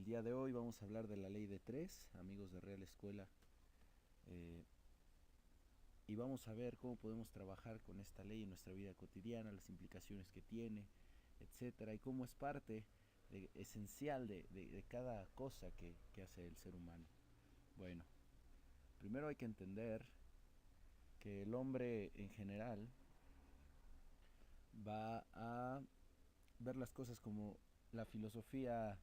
día de hoy vamos a hablar de la ley de tres, amigos de Real Escuela, eh, y vamos a ver cómo podemos trabajar con esta ley en nuestra vida cotidiana, las implicaciones que tiene, etcétera, y cómo es parte esencial de cada cosa que hace el ser humano. Bueno, primero hay que entender que el hombre en general va a ver las cosas como la filosofía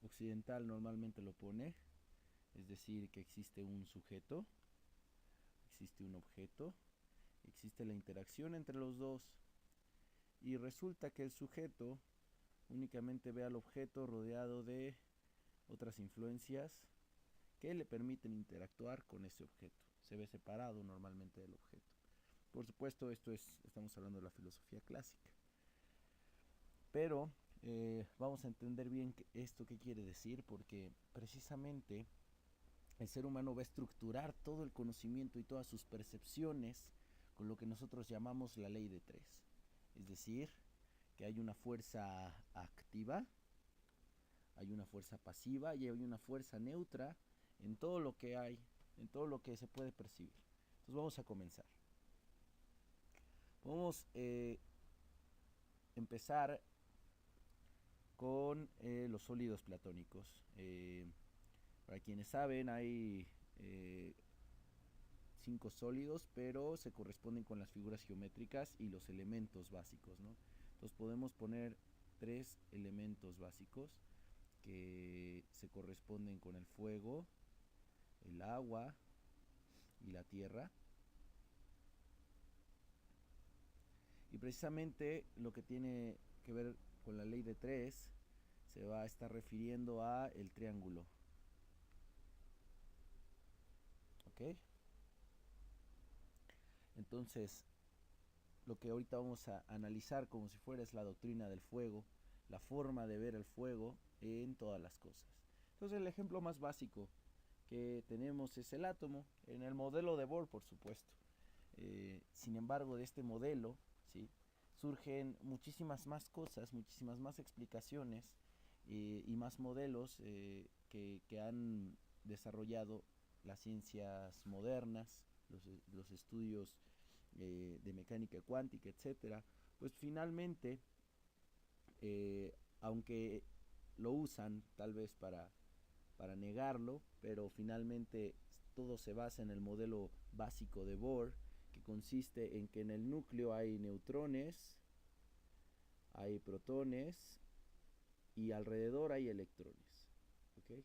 occidental normalmente lo pone, es decir, que existe un sujeto, existe un objeto, existe la interacción entre los dos y resulta que el sujeto únicamente ve al objeto rodeado de otras influencias que le permiten interactuar con ese objeto. Se ve separado normalmente del objeto. Por supuesto, estamos hablando de la filosofía clásica. Pero vamos a entender bien esto qué quiere decir, porque precisamente el ser humano va a estructurar todo el conocimiento y todas sus percepciones con lo que nosotros llamamos la ley de tres. Es decir, que hay una fuerza activa, hay una fuerza pasiva y hay una fuerza neutra en todo lo que hay, en todo lo que se puede percibir. Entonces vamos a comenzar. Vamos a empezar con los sólidos platónicos. Para quienes saben, hay 5 sólidos, pero se corresponden con las figuras geométricas y los elementos básicos, ¿no? Entonces podemos poner 3 elementos básicos que se corresponden con el fuego, el agua y la tierra. Y precisamente lo que tiene que ver con la ley de tres se va a estar refiriendo a el triángulo. ¿Ok? Entonces, lo que ahorita vamos a analizar como si fuera es la doctrina del fuego, la forma de ver el fuego en todas las cosas. Entonces, el ejemplo más básico que tenemos es el átomo, en el modelo de Bohr, por supuesto. Sin embargo, de este modelo, ¿sí?, surgen muchísimas más cosas, muchísimas más explicaciones y más modelos que han desarrollado las ciencias modernas, los estudios de mecánica cuántica, etcétera. Pues finalmente, aunque lo usan tal vez para negarlo, pero finalmente todo se basa en el modelo básico de Bohr, que consiste en que en el núcleo hay neutrones, hay protones y alrededor hay electrones. ¿Okay?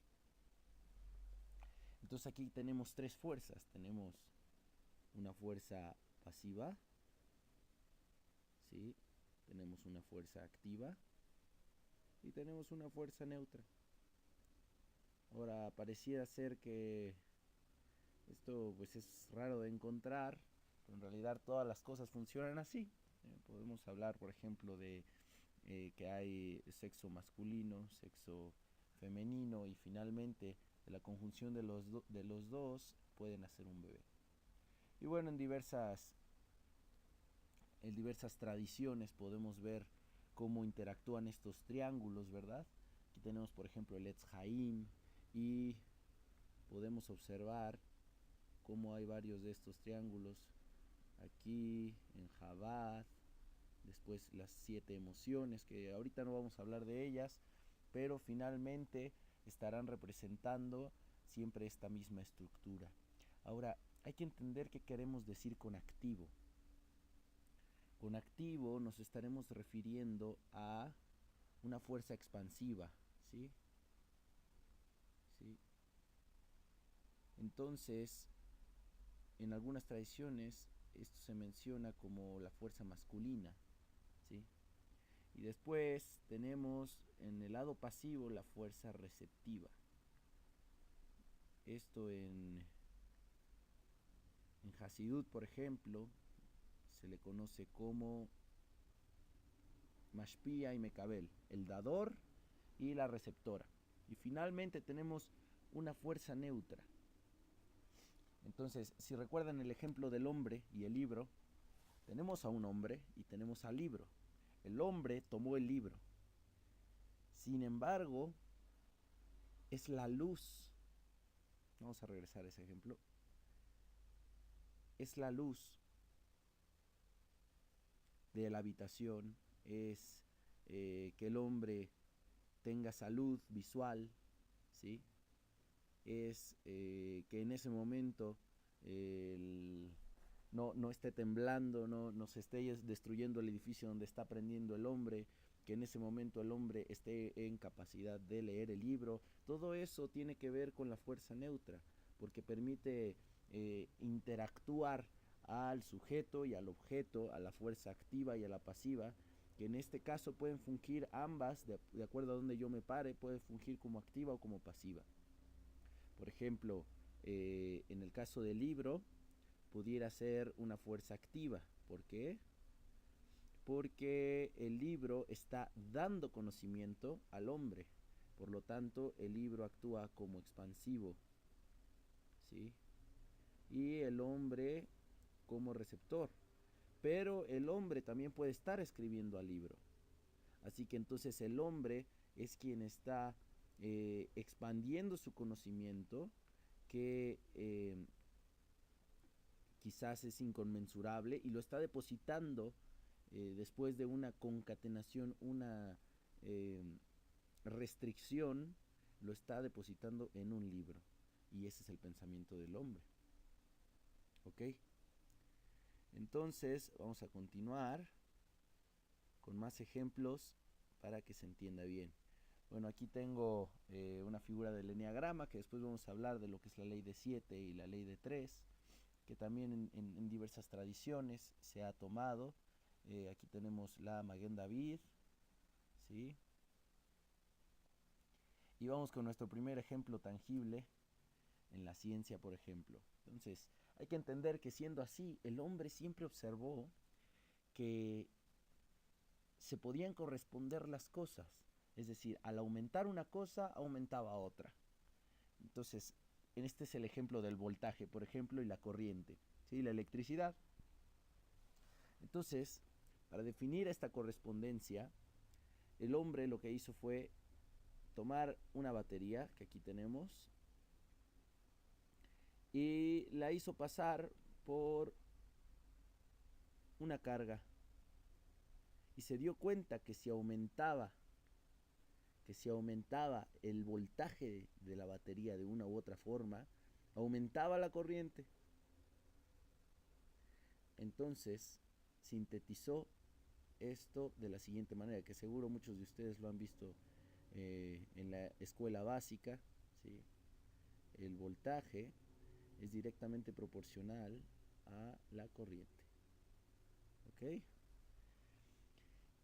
Entonces aquí tenemos 3 fuerzas. Tenemos una fuerza pasiva, ¿sí?, tenemos una fuerza activa y tenemos una fuerza neutra. Ahora pareciera ser que esto pues es raro de encontrar, pero en realidad todas las cosas funcionan así. Podemos hablar, por ejemplo, de que hay sexo masculino, sexo femenino y finalmente de la conjunción de los dos pueden hacer un bebé. Y bueno, en diversas tradiciones podemos ver cómo interactúan estos triángulos, ¿verdad? Aquí tenemos, por ejemplo, el Etz Haim y podemos observar cómo hay varios de estos triángulos aquí en Chabad. Después las 7 emociones, que ahorita no vamos a hablar de ellas, pero finalmente estarán representando siempre esta misma estructura. Ahora, hay que entender qué queremos decir con activo. Con activo nos estaremos refiriendo a una fuerza expansiva, ¿sí? ¿Sí? Entonces, en algunas tradiciones esto se menciona como la fuerza masculina, ¿sí? Y después tenemos en el lado pasivo la fuerza receptiva. Esto en Hasidut, por ejemplo, se le conoce como Mashpia y Mekabel, el dador y la receptora. Y finalmente tenemos una fuerza neutra. Entonces, si recuerdan el ejemplo del hombre y el libro, tenemos a un hombre y tenemos al libro. El hombre tomó el libro. Sin embargo, es la luz. Vamos a regresar a ese ejemplo. Es la luz de la habitación, es que el hombre tenga salud visual, ¿sí? Es que en ese momento no esté temblando, no se esté destruyendo el edificio donde está aprendiendo el hombre, que en ese momento el hombre esté en capacidad de leer el libro. Todo eso tiene que ver con la fuerza neutra, porque permite interactuar al sujeto y al objeto, a la fuerza activa y a la pasiva, que en este caso pueden fungir ambas, de acuerdo a donde yo me pare, puede fungir como activa o como pasiva. Por ejemplo, en el caso del libro, pudiera ser una fuerza activa. ¿Por qué? Porque el libro está dando conocimiento al hombre. Por lo tanto, el libro actúa como expansivo, ¿sí? Y el hombre como receptor. Pero el hombre también puede estar escribiendo al libro. Así que entonces el hombre es quien está expandiendo su conocimiento, que quizás es inconmensurable, y lo está depositando después de una concatenación, una restricción, lo está depositando en un libro. Y ese es el pensamiento del hombre. ¿Ok? Entonces vamos a continuar con más ejemplos para que se entienda bien. Bueno, aquí tengo una figura del eneagrama, que después vamos a hablar de lo que es la ley de 7 y la ley de 3, que también en diversas tradiciones se ha tomado. Aquí tenemos la Maguen David, ¿sí? Y vamos con nuestro primer ejemplo tangible en la ciencia, por ejemplo. Entonces, hay que entender que siendo así, el hombre siempre observó que se podían corresponder las cosas. Es decir, al aumentar una cosa, aumentaba otra. Entonces, este es el ejemplo del voltaje, por ejemplo, y la corriente, ¿sí? La electricidad. Entonces, para definir esta correspondencia, el hombre lo que hizo fue tomar una batería, que aquí tenemos, y la hizo pasar por una carga. Y se dio cuenta que si aumentaba el voltaje de la batería de una u otra forma, aumentaba la corriente. Entonces sintetizó esto de la siguiente manera, que seguro muchos de ustedes lo han visto en la escuela básica, ¿sí? El voltaje es directamente proporcional a la corriente. ¿Ok?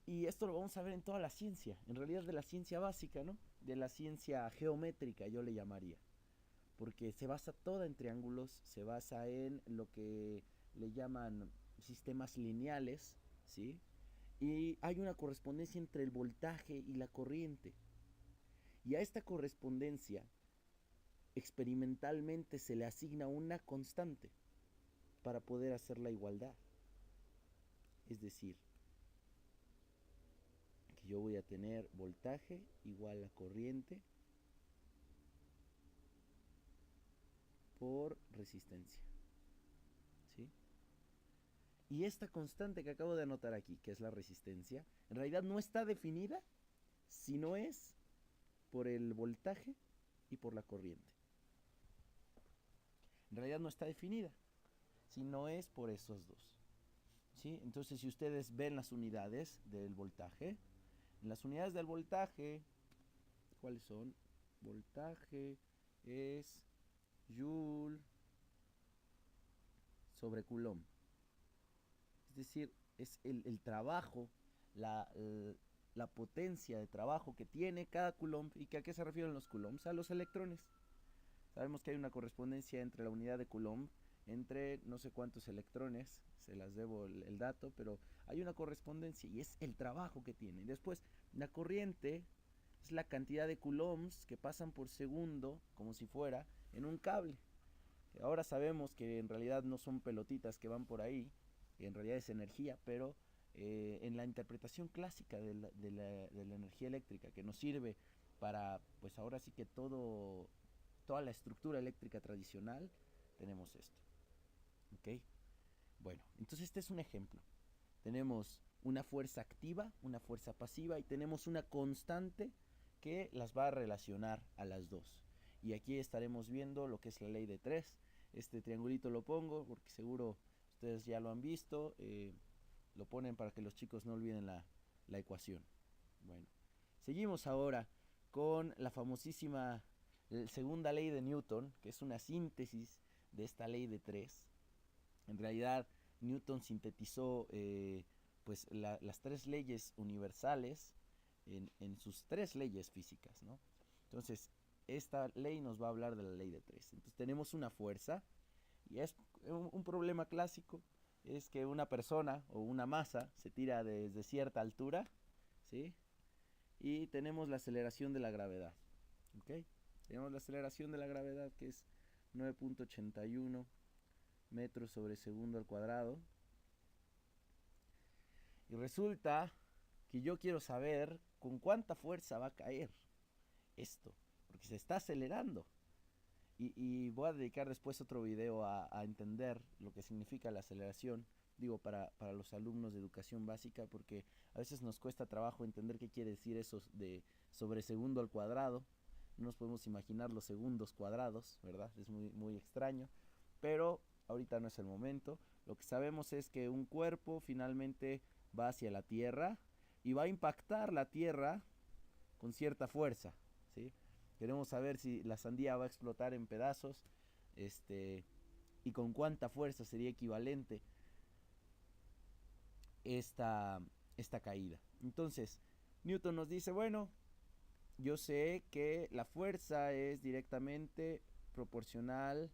Y esto lo vamos a ver en toda la ciencia, en realidad de la ciencia básica, ¿no? De la ciencia geométrica, yo le llamaría. Porque se basa toda en triángulos, se basa en lo que le llaman sistemas lineales, ¿sí? Y hay una correspondencia entre el voltaje y la corriente. Y a esta correspondencia, experimentalmente se le asigna una constante para poder hacer la igualdad. Es decir, que yo voy a tener voltaje igual a corriente por resistencia, ¿sí? Y esta constante que acabo de anotar aquí, que es la resistencia, en realidad no está definida, sino es por el voltaje y por la corriente. En realidad no está definida, sino es por esos dos, ¿sí? Entonces, si ustedes ven las unidades del voltaje, en las unidades del voltaje, ¿cuáles son? Voltaje es Joule sobre Coulomb. Es decir, es el trabajo, la potencia de trabajo que tiene cada Coulomb. ¿Y que a qué se refieren los Coulombs? A los electrones. Sabemos que hay una correspondencia entre la unidad de Coulomb, entre no sé cuántos electrones, se las debo el dato, pero hay una correspondencia y es el trabajo que tiene. Después, la corriente es la cantidad de coulombs que pasan por segundo, como si fuera en un cable. Ahora sabemos que en realidad no son pelotitas que van por ahí, en realidad es energía, pero en la interpretación clásica de la energía eléctrica, que nos sirve para, pues ahora sí que toda la estructura eléctrica tradicional, tenemos esto. ¿Ok? Bueno, entonces este es un ejemplo. Tenemos una fuerza activa, una fuerza pasiva y tenemos una constante que las va a relacionar a las dos. Y aquí estaremos viendo lo que es la ley de 3. Este triangulito lo pongo porque seguro ustedes ya lo han visto. Lo ponen para que los chicos no olviden la ecuación. Bueno, seguimos ahora con la famosísima segunda ley de Newton, que es una síntesis de esta ley de 3. En realidad, Newton sintetizó pues las tres leyes universales en sus tres leyes físicas, ¿no? Entonces, esta ley nos va a hablar de la ley de 3. Entonces, tenemos una fuerza, y es un problema clásico, es que una persona o una masa se tira desde cierta altura, ¿sí? Y tenemos la aceleración de la gravedad, ¿ok? Tenemos la aceleración de la gravedad que es 9.81 metros sobre segundo al cuadrado. Y resulta que yo quiero saber con cuánta fuerza va a caer esto, porque se está acelerando. Y voy a dedicar después otro video a entender lo que significa la aceleración, digo, para los alumnos de educación básica, porque a veces nos cuesta trabajo entender qué quiere decir eso de sobre segundo al cuadrado. No nos podemos imaginar los segundos cuadrados, ¿verdad? Es muy, muy extraño, pero ahorita no es el momento. Lo que sabemos es que un cuerpo finalmente va hacia la Tierra y va a impactar la Tierra con cierta fuerza, ¿sí? Queremos saber si la sandía va a explotar en pedazos, y con cuánta fuerza sería equivalente esta caída. Entonces, Newton nos dice, bueno, yo sé que la fuerza es directamente proporcional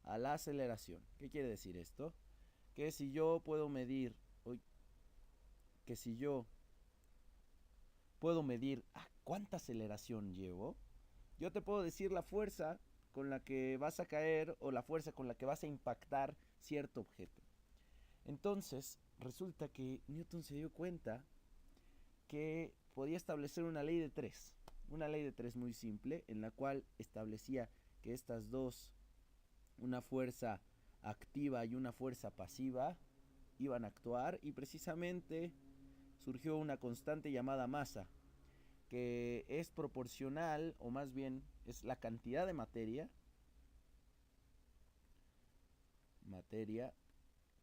a la aceleración. ¿Qué quiere decir esto? Que si yo puedo medir, que si yo puedo medir a cuánta aceleración llevo, yo te puedo decir la fuerza con la que vas a caer o la fuerza con la que vas a impactar cierto objeto. Entonces, resulta que Newton se dio cuenta que podía establecer una ley de 3. Una ley de 3 muy simple, en la cual establecía que estas dos, una fuerza activa y una fuerza pasiva, iban a actuar, y precisamente surgió una constante llamada masa, que es proporcional, o más bien es la cantidad de materia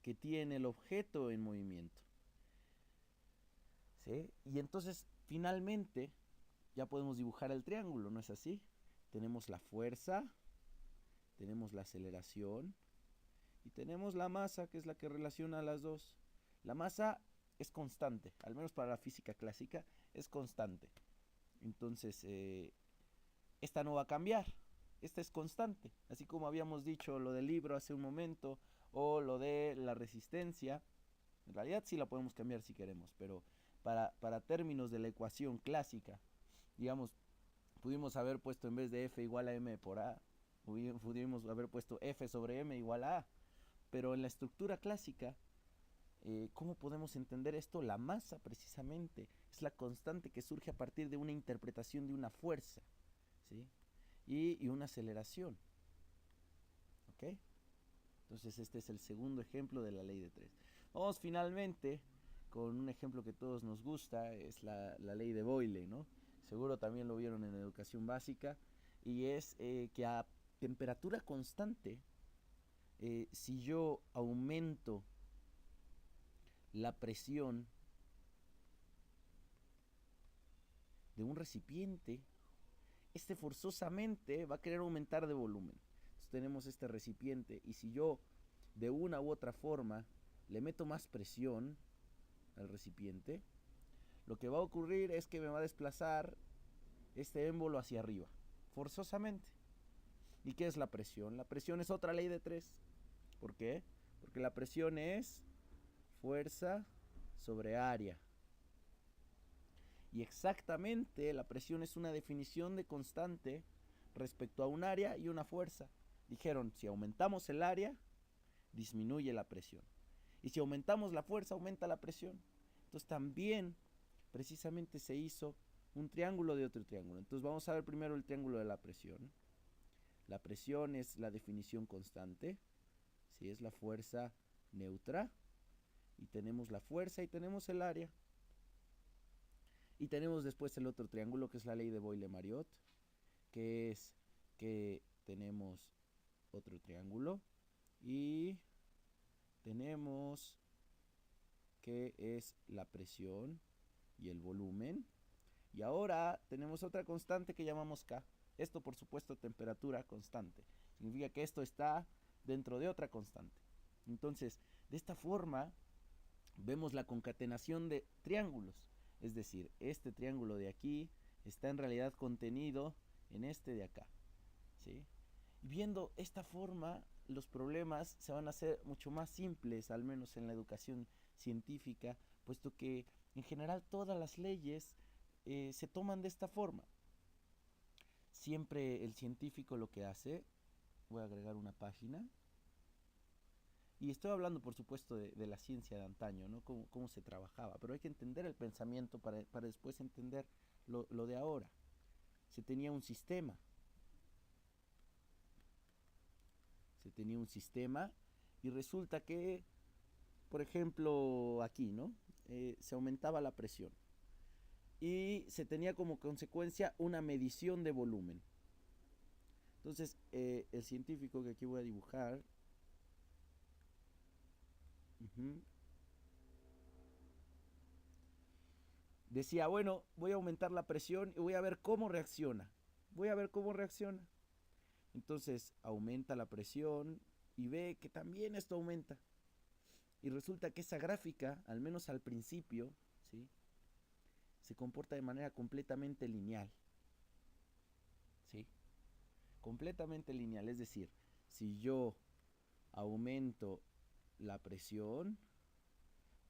que tiene el objeto en movimiento, ¿sí? Y entonces finalmente ya podemos dibujar el triángulo, ¿no es así? Tenemos la fuerza, tenemos la aceleración y tenemos la masa, que es la que relaciona a las dos. La masa es constante, al menos para la física clásica es constante. Entonces esta no va a cambiar, esta es constante, así como habíamos dicho lo del libro hace un momento, o lo de la resistencia. En realidad sí la podemos cambiar si queremos, pero para términos de la ecuación clásica, digamos, pudimos haber puesto en vez de F igual a M por A, pudimos haber puesto F sobre M igual a A, pero en la estructura clásica, ¿cómo podemos entender esto? La masa precisamente es la constante que surge a partir de una interpretación de una fuerza, ¿sí? Y una aceleración, ¿ok? Entonces este es el segundo ejemplo de la ley de 3. Vamos finalmente con un ejemplo que a todos nos gusta, es la ley de Boyle, ¿no? Seguro también lo vieron en educación básica, y es que a temperatura constante, si yo aumento la presión de un recipiente, este forzosamente va a querer aumentar de volumen. Entonces tenemos este recipiente, y si yo de una u otra forma le meto más presión al recipiente, lo que va a ocurrir es que me va a desplazar este émbolo hacia arriba, forzosamente. ¿Y qué es la presión? La presión es otra ley de 3. ¿Por qué? Porque la presión es fuerza sobre área. Y exactamente la presión es una definición de constante respecto a un área y una fuerza. Dijeron, si aumentamos el área, disminuye la presión. Y si aumentamos la fuerza, aumenta la presión. Entonces también precisamente se hizo un triángulo de otro triángulo. Entonces vamos a ver primero el triángulo de la presión. La presión es la definición constante, ¿sí? Es la fuerza neutra. Y tenemos la fuerza y tenemos el área. Y tenemos después el otro triángulo, que es la ley de Boyle-Mariotte, que es que tenemos otro triángulo y tenemos que es la presión y el volumen. Y ahora tenemos otra constante que llamamos K. Esto, por supuesto, temperatura constante. Significa que esto está dentro de otra constante. Entonces, de esta forma, vemos la concatenación de triángulos. Es decir, este triángulo de aquí está en realidad contenido en este de acá, ¿sí? Y viendo esta forma, los problemas se van a hacer mucho más simples, al menos en la educación científica, puesto que en general todas las leyes se toman de esta forma. Siempre el científico lo que hace, voy a agregar una página, y estoy hablando por supuesto de la ciencia de antaño, ¿no? Cómo se trabajaba, pero hay que entender el pensamiento para después entender lo de ahora. Se tenía un sistema, y resulta que, por ejemplo, aquí, ¿no? Se aumentaba la presión y se tenía como consecuencia una medición de volumen. Entonces, el científico que aquí voy a dibujar, decía, bueno, voy a aumentar la presión y voy a ver cómo reacciona. Voy a ver cómo reacciona. Entonces aumenta la presión y ve que también esto aumenta. Y resulta que esa gráfica, al menos al principio, ¿sí?, se comporta de manera completamente lineal. ¿Sí? Completamente lineal. Es decir, si yo aumento la presión,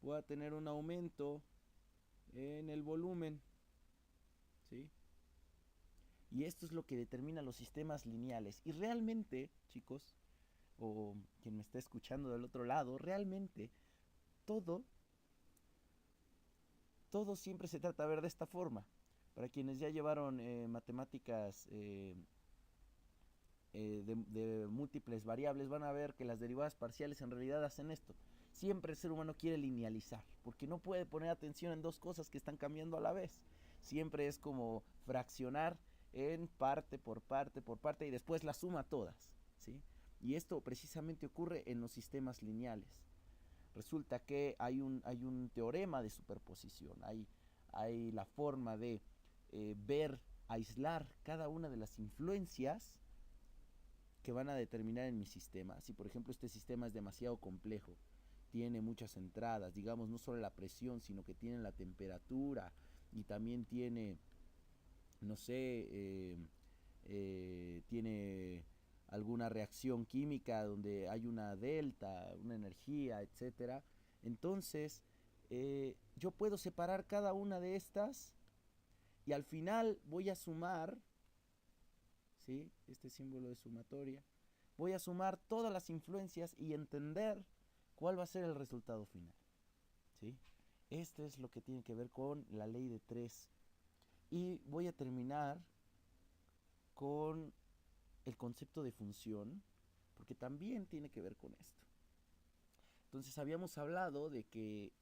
voy a tener un aumento en el volumen. ¿Sí? Y esto es lo que determina los sistemas lineales. Y realmente, chicos, o quien me está escuchando del otro lado, realmente todo siempre se trata de ver de esta forma. Para quienes ya llevaron matemáticas de múltiples variables, van a ver que las derivadas parciales en realidad hacen esto. Siempre el ser humano quiere linealizar, porque no puede poner atención en dos cosas que están cambiando a la vez. Siempre es como fraccionar en parte por parte por parte y después la suma todas, ¿sí? Y esto precisamente ocurre en los sistemas lineales. Resulta que hay un teorema de superposición, hay la forma de ver, aislar cada una de las influencias que van a determinar en mi sistema. Si por ejemplo este sistema es demasiado complejo, tiene muchas entradas, digamos no solo la presión, sino que tiene la temperatura y también tiene, no sé, tiene alguna reacción química donde hay una delta, una energía, etcétera. Entonces, yo puedo separar cada una de estas y al final voy a sumar, ¿sí?, este símbolo de sumatoria. Voy a sumar todas las influencias y entender cuál va a ser el resultado final, ¿sí? Esto es lo que tiene que ver con la ley de 3. Y voy a terminar con el concepto de función, porque también tiene que ver con esto. Entonces habíamos hablado de que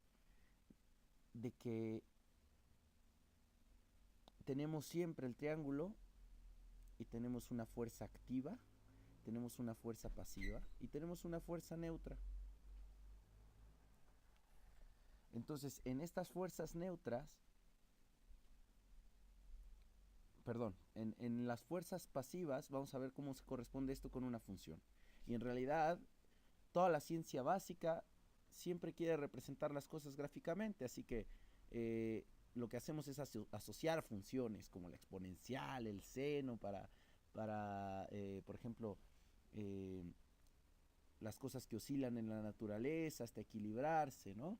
tenemos siempre el triángulo y tenemos una fuerza activa, tenemos una fuerza pasiva y tenemos una fuerza neutra. Entonces, en estas fuerzas neutras, en las fuerzas pasivas, vamos a ver cómo se corresponde esto con una función. Y en realidad, toda la ciencia básica siempre quiere representar las cosas gráficamente, así que lo que hacemos es asociar funciones como la exponencial, el seno, para por ejemplo, las cosas que oscilan en la naturaleza hasta equilibrarse, ¿no?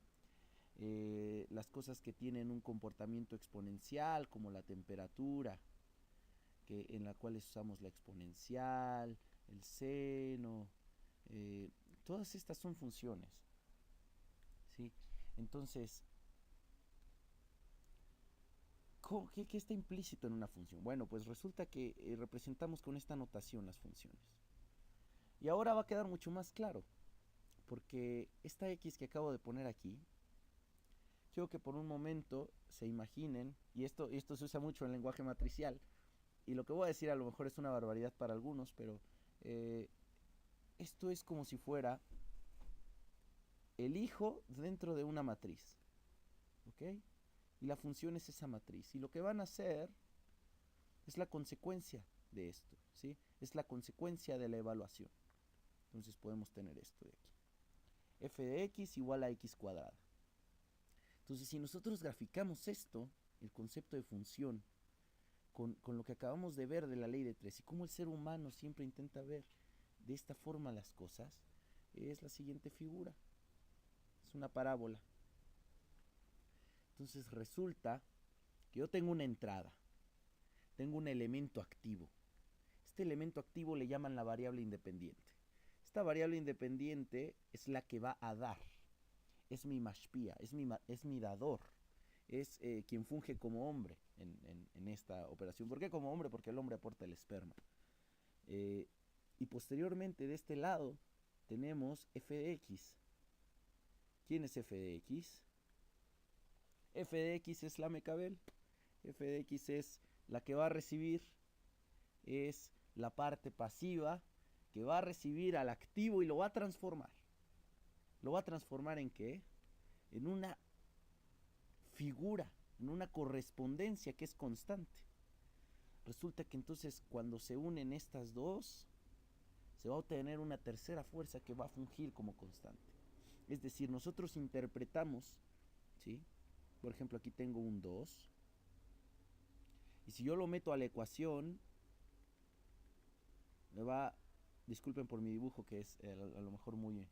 Las cosas que tienen un comportamiento exponencial, como la temperatura, en la cual usamos la exponencial, el seno, todas estas son funciones, ¿sí? Entonces, ¿Qué está implícito en una función? Bueno, pues resulta que representamos con esta notación las funciones. Y ahora va a quedar mucho más claro, porque esta x que acabo de poner aquí, quiero que por un momento se imaginen, y esto se usa mucho en el lenguaje matricial, y lo que voy a decir a lo mejor es una barbaridad para algunos, pero esto es como si fuera el hijo dentro de una matriz, ¿ok? Y la función es esa matriz, y lo que van a hacer es la consecuencia de esto, ¿sí? Es la consecuencia de la evaluación. Entonces podemos tener esto de aquí. F de x igual a x cuadrada. Entonces, si nosotros graficamos esto, el concepto de función, con lo que acabamos de ver de la ley de tres y cómo el ser humano siempre intenta ver de esta forma las cosas, es la siguiente figura. Es una parábola. Entonces resulta que yo tengo una entrada, tengo un elemento activo. Este elemento activo le llaman la variable independiente. Esta variable independiente es la que va a dar. Es mi mashpia, es mi dador. Es quien funge como hombre en esta operación. ¿Por qué como hombre? Porque el hombre aporta el esperma. Y posteriormente de este lado tenemos f de x. ¿Quién es f de x? F de x es la mecabel. F de x es la que va a recibir, es la parte pasiva que va a recibir al activo y lo va a transformar. ¿Lo va a transformar en qué? En una figura, en una correspondencia que es constante. Resulta que entonces cuando se unen estas dos, se va a obtener una tercera fuerza que va a fungir como constante. Es decir, nosotros interpretamos, ¿sí? Por ejemplo, aquí tengo un 2. Y si yo lo meto a la ecuación, me va, disculpen por mi dibujo que es a lo mejor muy,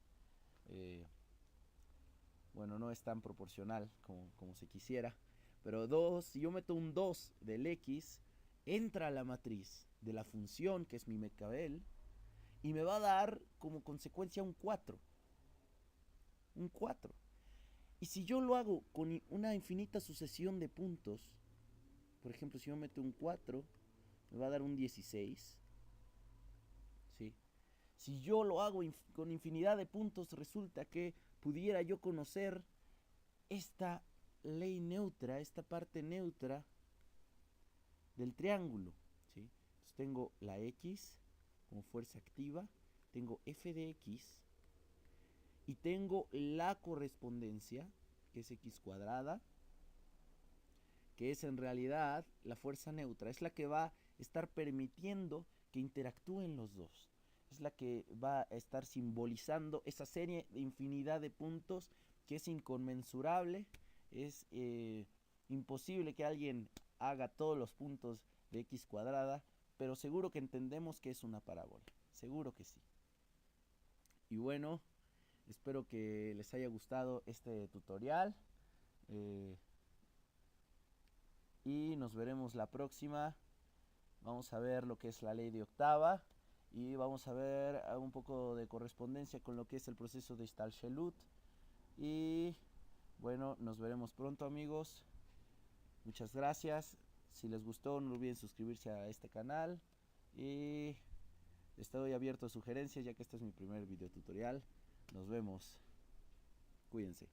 bueno, no es tan proporcional como se quisiera. Pero 2, si yo meto un 2 del x, entra a la matriz de la función que es mi mecabel y me va a dar como consecuencia un 4. Un 4. Y si yo lo hago con una infinita sucesión de puntos, por ejemplo, si yo meto un 4, me va a dar un 16. ¿Sí? Si yo lo hago con infinidad de puntos, resulta que pudiera yo conocer esta ley neutra, esta parte neutra del triángulo. ¿Sí? Entonces tengo la x como fuerza activa, tengo f de x y tengo la correspondencia, que es x cuadrada, que es en realidad la fuerza neutra, es la que va a estar permitiendo que interactúen los dos. Es la que va a estar simbolizando esa serie de infinidad de puntos que es inconmensurable, es imposible que alguien haga todos los puntos de x cuadrada, pero seguro que entendemos que es una parábola, seguro que sí. Y bueno, espero que les haya gustado este tutorial. Y nos veremos la próxima. Vamos a ver lo que es la ley de octava y vamos a ver un poco de correspondencia con lo que es el proceso de Stalshelut. Y bueno, nos veremos pronto, amigos. Muchas gracias. Si les gustó, no olviden suscribirse a este canal y estoy abierto a sugerencias ya que este es mi primer video tutorial. Nos vemos. Cuídense.